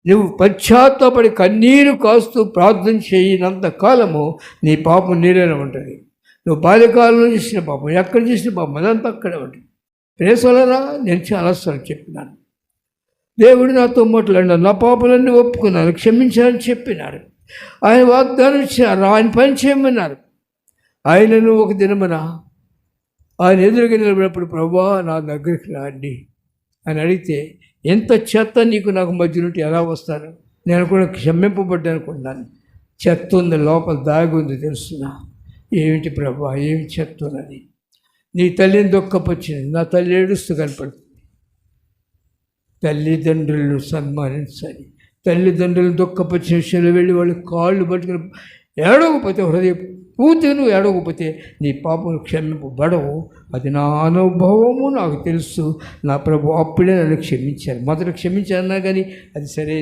నువ్వు పశ్చాత్తాపడి కన్నీరు కాస్తూ ప్రార్థన చేయనంత కాలము నీ పాపం నీలోనే ఉంటుంది. నువ్వు బాల్యకాలంలో చేసిన పాపం, ఎక్కడ చేసిన పాపం, అదంతా అక్కడే ఉంటుంది. ప్రేసలరా, నేను చాలాసార్లు చెప్పినాను, దేవుడు నాతో మాట్లాడినాడు, నా పాపలన్నీ ఒప్పుకున్నాను, క్షమించాలని చెప్పినాడు. ఆయన వాగ్దానం ఇచ్చినారు, ఆయన పని చేయమన్నారు. ఆయనను ఒక దినమున ఆయన ఎదురుగా నిలబడినప్పుడు, ప్రభువా నా దగ్గరికి రండి అని అడిగితే, ఎంత చెత్త నీకు నాకు మధ్య నుండి ఎలా వస్తాను? నేను కూడా క్షమింపబడ్డా అనుకున్నాను. చెత్త ఉంది లోపల, దాగి ఉంది, తెలుస్తున్నా. ఏమిటి ప్రభువా, ఏమి చెత్త ఉన్నది? నీ తల్లిని దుఃఖపరిచింది, నా తల్లి ఏడుస్తూ కనపడుతుంది. తల్లిదండ్రులను సన్మానించాలి. తల్లిదండ్రులను దుఃఖపరిచిన విషయంలో వెళ్ళి వాళ్ళు కాళ్ళు పట్టుకుని ఏడవకపోతే, హృదయ పూర్తిగా నువ్వు ఏడవకపోతే నీ పాపం క్షమింపబడవు. అది నా అనుభవము, నాకు తెలుసు. నా ప్రభు అప్పుడే నన్ను క్షమించాను. మొదట క్షమించాను కానీ అది సరైన